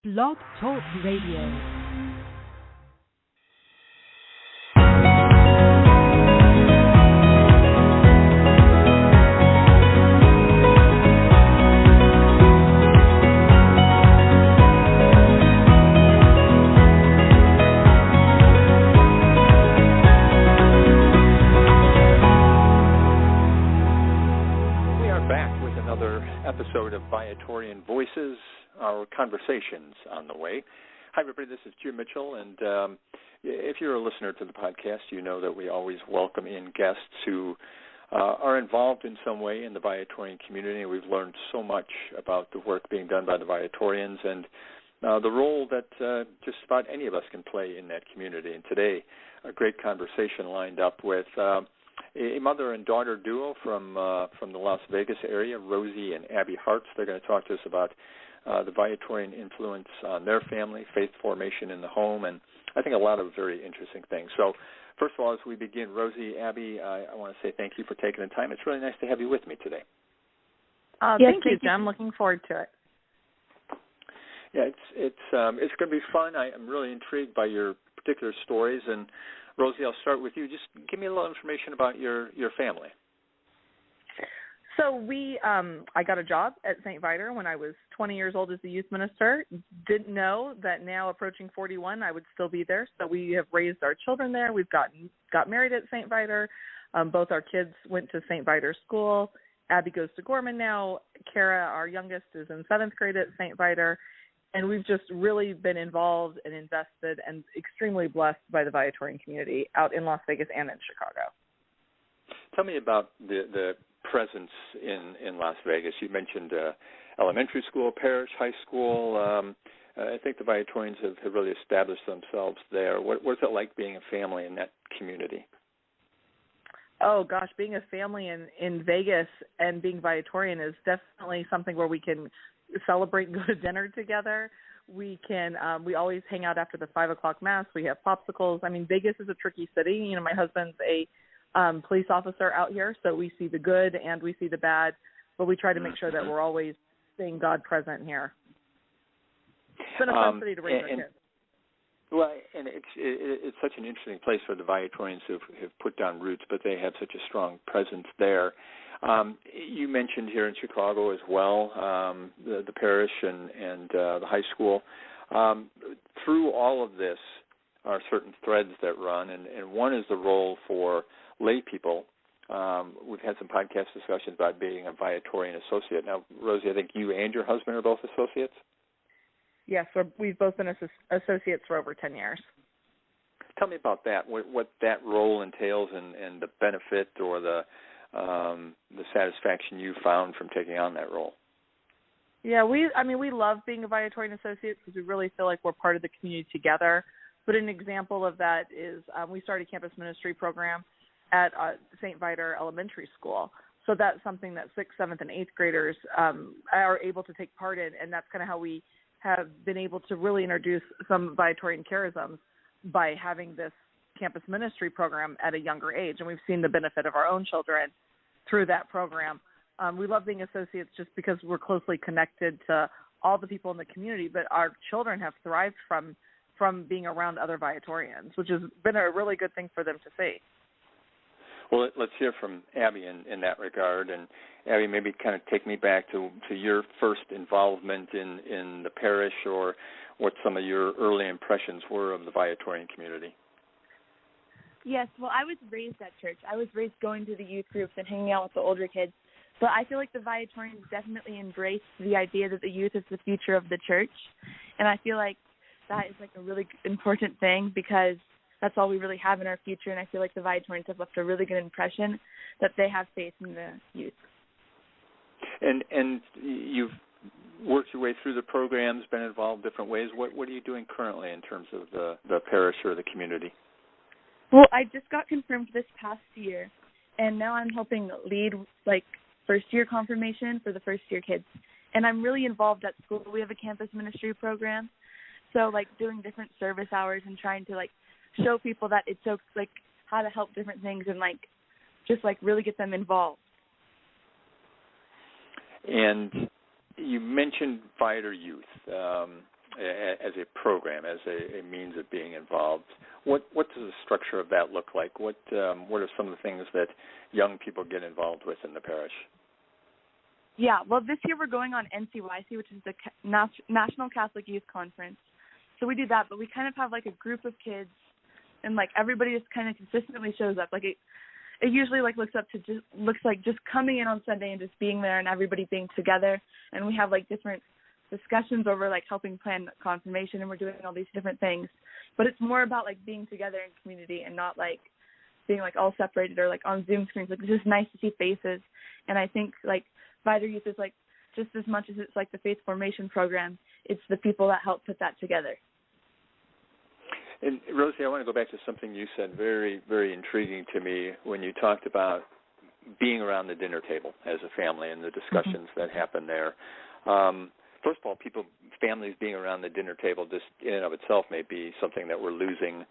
Blog Talk Radio. Episode of Viatorian Voices, our conversations on the way. Hi, everybody. This is Jim Mitchell, and if you're a listener to the podcast, you know that we always welcome in guests who are involved in some way in the Viatorian community. We've learned so much about the work being done by the Viatorians and the role that just about any of us can play in that community. And today, a great conversation lined up with a mother and daughter duo from the Las Vegas area, Rosy and Abby Hartz. They're going to talk to us about the Viatorian influence on their family, faith formation in the home, and I think a lot of very interesting things. So, first of all, as we begin, Rosy, Abby, I want to say thank you for taking the time. It's really nice to have you with me today. Thank you, Jim. I'm looking forward to it. Yeah, it's going to be fun. I'm really intrigued by your particular stories, and Rosy, I'll start with you. Just give me a little information about your family. So I got a job at St. Viator when I was 20 years old as a youth minister. Didn't know that now approaching 41, I would still be there. So we have raised our children there. We've got married at St. Viator. Both our kids went to St. Viator School. Abby goes to Gorman now. Kara, our youngest, is in 7th grade at St. Viator. And we've just really been involved and invested and extremely blessed by the Viatorian community out in Las Vegas and in Chicago. Tell me about the presence in Las Vegas. You mentioned elementary school, parish, high school. I think the Viatorians have really established themselves there. What's it like being a family in that community? Oh, gosh, being a family in Vegas and being Viatorian is definitely something where we can celebrate and go to dinner together. We always hang out after the 5 o'clock mass. We have popsicles. I mean, Vegas is a tricky city. You know, my husband's a police officer out here, so we see the good and we see the bad, but we try to make sure that we're always seeing God present here. It's been a fun city to raise our kids. Well, and it's such an interesting place for the Viatorians who have put down roots, but they have such a strong presence there. You mentioned here in Chicago as well, the parish and the high school. Through all of this are certain threads that run, and one is the role for lay people. We've had some podcast discussions about being a Viatorian Associate. Now, Rosy, I think you and your husband are both associates? Yes, we've both been associates for over 10 years. Tell me about that, what that role entails and the benefit or the satisfaction you found from taking on that role. Yeah, we love being a Viatorian Associate because we really feel like we're part of the community together. But an example of that is we started a campus ministry program at St. Viator Elementary School. So that's something that 6th, 7th, and 8th graders are able to take part in, and that's kind of how we have been able to really introduce some Viatorian charisms by having this campus ministry program at a younger age, and we've seen the benefit of our own children through that program. We love being associates just because we're closely connected to all the people in the community, but our children have thrived from being around other Viatorians, which has been a really good thing for them to see. Well, let's hear from Abby in that regard. And Abby, maybe kind of take me back to your first involvement in the parish, or what some of your early impressions were of the Viatorian community. Yes, well, I was raised at church. I was raised going to the youth groups and hanging out with the older kids. But I feel like the Viatorians definitely embraced the idea that the youth is the future of the church. And I feel like that is like a really important thing because that's all we really have in our future. And I feel like the Viatorians have left a really good impression that they have faith in the youth. And you've worked your way through the programs, been involved different ways. What are you doing currently in terms of the parish or the community? Well, I just got confirmed this past year, and now I'm helping lead, like, first-year confirmation for the first-year kids. And I'm really involved at school. We have a campus ministry program, so, like, doing different service hours and trying to, like, show people that it's so, like, how to help different things and, like, just, like, really get them involved. And you mentioned Viator Youth. as a program, as a means of being involved. What does the structure of that look like? What are some of the things that young people get involved with in the parish? Yeah, well, this year we're going on NCYC, which is the National Catholic Youth Conference. So we do that, but we kind of have like a group of kids, and like everybody just kind of consistently shows up. Like it usually like looks like just coming in on Sunday and just being there and everybody being together. And we have like different discussions over like helping plan confirmation, and we're doing all these different things. But it's more about like being together in community and not like being like all separated or like on Zoom screens. Like it's just nice to see faces. And I think like Viator Youth is like just as much as it's like the faith formation program, it's the people that help put that together. And Rosy, I want to go back to something you said, very, very intriguing to me, when you talked about being around the dinner table as a family and the discussions that happen there. First of all, families being around the dinner table just in and of itself may be something that we're losing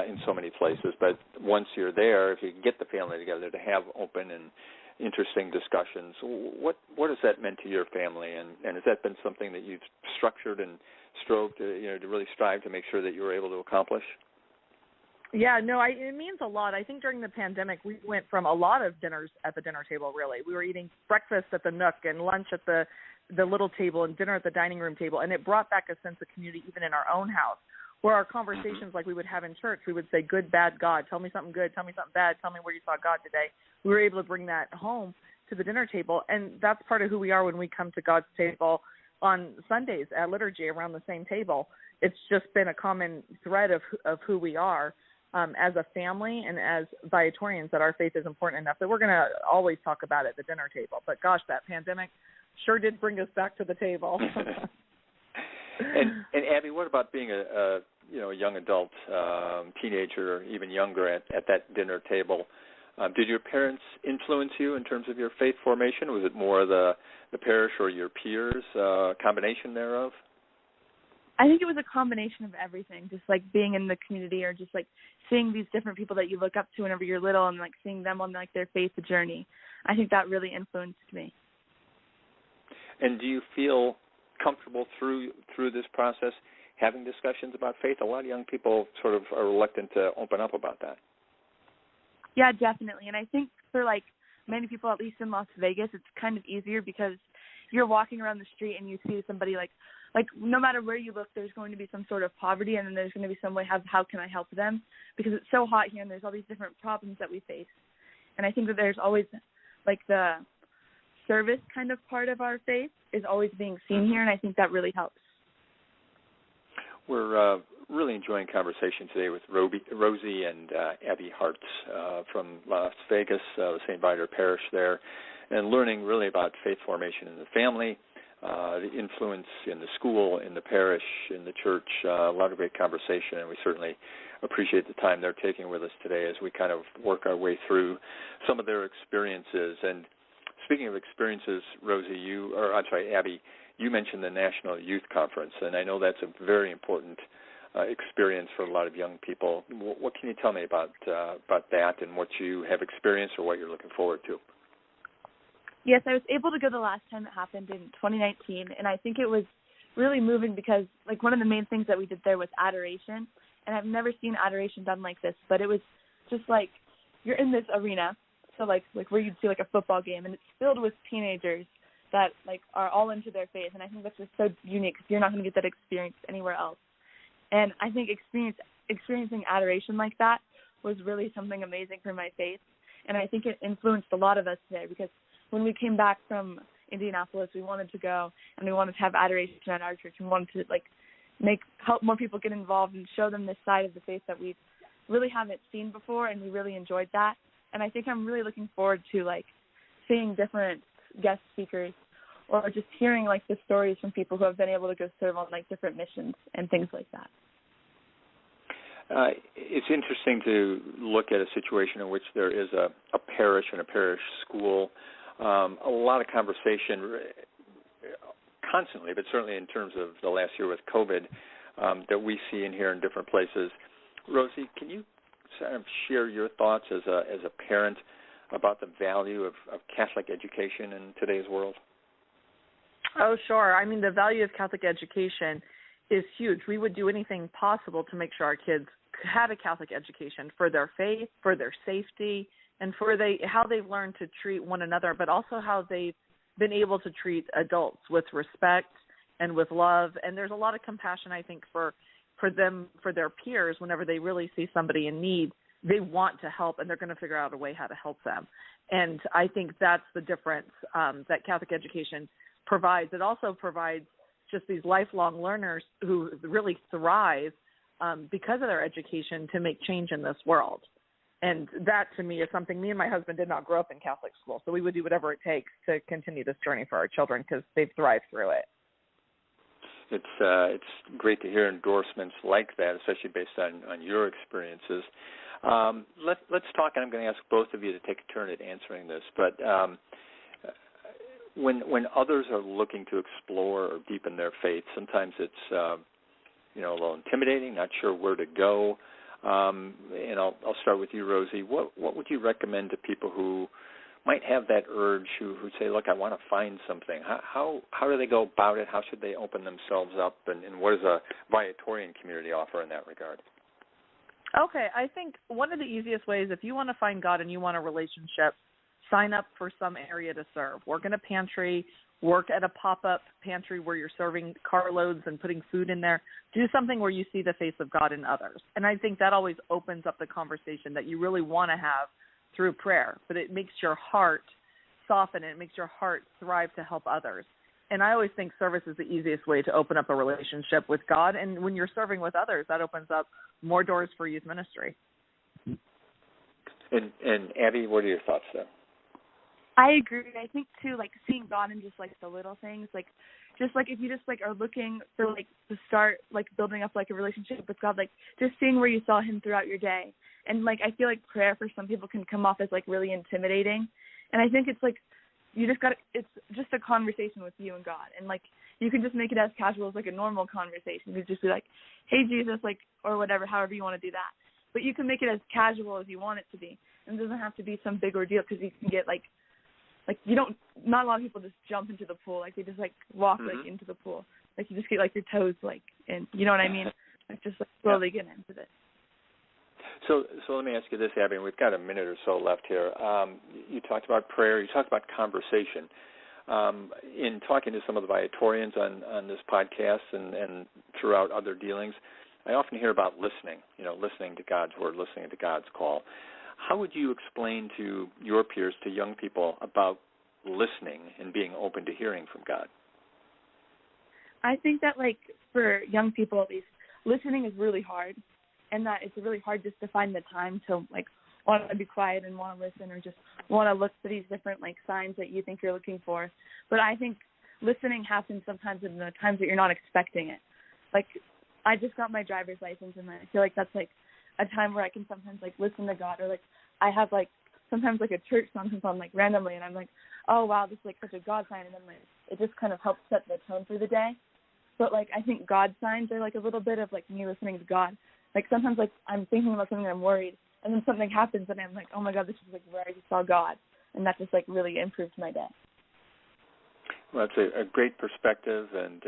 in so many places. But once you're there, if you can get the family together to have open and interesting discussions, what has that meant to your family? And has that been something that you've structured and strove to really strive to make sure that you were able to accomplish? Yeah, no, it means a lot. I think during the pandemic, we went from a lot of dinners at the dinner table, really. We were eating breakfast at the Nook and lunch at the little table and dinner at the dining room table, and it brought back a sense of community even in our own house, where our conversations like we would have in church, we would say, good, bad, God, tell me something good, tell me something bad, tell me where you saw God today. We were able to bring that home to the dinner table, and that's part of who we are when we come to God's table on Sundays at liturgy around the same table. It's just been a common thread of who we are as a family and as Viatorians, that our faith is important enough that we're going to always talk about it at the dinner table. But gosh, that pandemic sure did bring us back to the table. And Abby, what about being a young adult, teenager, or even younger at that dinner table? Did your parents influence you in terms of your faith formation? Was it more the parish or your peers, combination thereof? I think it was a combination of everything, just like being in the community or just like seeing these different people that you look up to whenever you're little and like seeing them on like their faith journey. I think that really influenced me. And do you feel comfortable through this process having discussions about faith? A lot of young people sort of are reluctant to open up about that. Yeah, definitely. And I think for like many people, at least in Las Vegas, it's kind of easier because you're walking around the street and you see somebody like no matter where you look, there's going to be some sort of poverty, and then there's going to be some way how can I help them, because it's so hot here and there's all these different problems that we face. And I think that there's always like the service kind of part of our faith is always being seen here, and I think that really helps. We're really enjoying conversation today with Rosy and Abby Hartz from Las Vegas, the St. Viator Parish there, and learning really about faith formation in the family, the influence in the school, in the parish, in the church. A lot of great conversation, and we certainly appreciate the time they're taking with us today as we kind of work our way through some of their experiences. And speaking of experiences, Abby, you mentioned the National Youth Conference, and I know that's a very important experience for a lot of young people. What can you tell me about that and what you have experienced or what you're looking forward to? Yes, I was able to go the last time it happened in 2019, and I think it was really moving because, like, one of the main things that we did there was Adoration, and I've never seen Adoration done like this, but it was just like you're in this arena, so like where you'd see like a football game, and it's filled with teenagers that like are all into their faith, and I think that's just so unique because you're not going to get that experience anywhere else. And I think experiencing Adoration like that was really something amazing for my faith, and I think it influenced a lot of us today because when we came back from Indianapolis, we wanted to go and we wanted to have Adoration at our church. We wanted to help more people get involved and show them this side of the faith that we really haven't seen before, and we really enjoyed that. And I think I'm really looking forward to like seeing different guest speakers or just hearing like the stories from people who have been able to go serve on like different missions and things like that. It's interesting to look at a situation in which there is a parish and a parish school. A lot of conversation constantly, but certainly in terms of the last year with COVID, that we see and hear in different places. Rosy, can you sort of share your thoughts as a parent about the value of Catholic education in today's world? Oh, sure. I mean, the value of Catholic education is huge. We would do anything possible to make sure our kids had a Catholic education for their faith, for their safety, and for how they've learned to treat one another, but also how they've been able to treat adults with respect and with love. And there's a lot of compassion, I think, for them, for their peers. Whenever they really see somebody in need, they want to help, and they're going to figure out a way how to help them. And I think that's the difference that Catholic education provides. It also provides just these lifelong learners who really thrive because of their education to make change in this world. And that, to me, is something. Me and my husband did not grow up in Catholic school, so we would do whatever it takes to continue this journey for our children because they've thrived through it. It's great to hear endorsements like that, especially based on your experiences. Let's talk, and I'm going to ask both of you to take a turn at answering this. But when others are looking to explore or deepen their faith, sometimes it's a little intimidating, not sure where to go. And I'll start with you, Rosy. What would you recommend to people who might have that urge, who say, look, I want to find something? How do they go about it? How should they open themselves up? And what does a Viatorian community offer in that regard? Okay, I think one of the easiest ways, if you want to find God and you want a relationship, sign up for some area to serve. Work in a pantry, work at a pop-up pantry where you're serving carloads and putting food in there. Do something where you see the face of God in others. And I think that always opens up the conversation that you really want to have through prayer, but it makes your heart soften and it makes your heart thrive to help others. And I always think service is the easiest way to open up a relationship with God. And when you're serving with others, that opens up more doors for youth ministry. And Abby, what are your thoughts there? I agree. I think, too, seeing God in just, the little things, if you just, are looking for, to start, building up, a relationship with God, just seeing where you saw him throughout your day. And, I feel like prayer for some people can come off as, really intimidating. And I think it's, you just got to, it's just a conversation with you and God. And, you can just make it as casual as, a normal conversation. You just be hey, Jesus, or whatever, however you want to do that. But you can make it as casual as you want it to be. And it doesn't have to be some big ordeal because you can get, not a lot of people just jump into the pool. They just, walk, into the pool. You just get, your toes, in. You know what I mean? Just, slowly get into it. So let me ask you this, Abby, and we've got a minute or so left here. You talked about prayer. You talked about conversation. In talking to some of the Viatorians on this podcast and throughout other dealings, I often hear about listening, listening to God's word, listening to God's call. How would you explain to your peers, to young people, about listening and being open to hearing from God? I think that, for young people at least, listening is really hard, and that it's really hard just to find the time to, want to be quiet and want to listen or just want to look for these different, signs that you think you're looking for. But I think listening happens sometimes in the times that you're not expecting it. I just got my driver's license, and I feel that's, a time where I can sometimes, listen to God, or, I have, sometimes, a church song comes on, randomly, and I'm oh, wow, this is, such a God sign, and then, it just kind of helps set the tone for the day. But, I think God signs are, a little bit of, me listening to God. Sometimes, I'm thinking about something and I'm worried, and then something happens, and I'm oh, my God, this is, where I just saw God, and that just, really improved my day. Well, that's a great perspective, and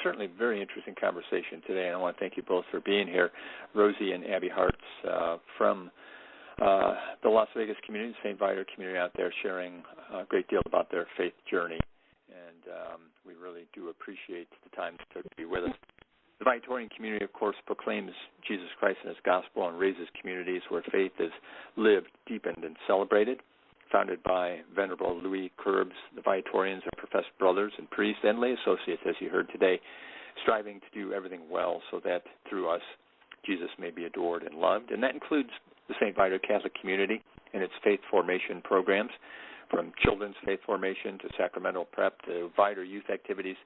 certainly very interesting conversation today, and I want to thank you both for being here. Rosy and Abby Hartz from the Las Vegas community, St. Viator community out there, sharing a great deal about their faith journey, and we really do appreciate the time it took to be with us. The Viatorian community, of course, proclaims Jesus Christ and his gospel and raises communities where faith is lived, deepened, and celebrated. Founded by Venerable Louis Curbs, the Viatorians are professed brothers and priests and lay associates, as you heard today, striving to do everything well so that through us Jesus may be adored and loved. And that includes the St. Viator Catholic Community and its faith formation programs, from children's faith formation to sacramental prep to Viator youth activities.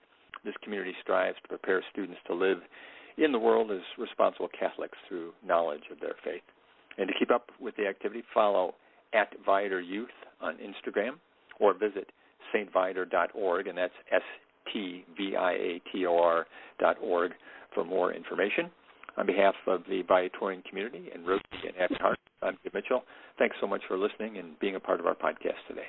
This community strives to prepare students to live in the world as responsible Catholics through knowledge of their faith. And to keep up with the activity, follow at Viator Youth on Instagram, or visit stviator.org, and that's stviator.org for more information. On behalf of the Viatorian community and Rosy and Abby Hartz, I'm Jim Mitchell. Thanks so much for listening and being a part of our podcast today.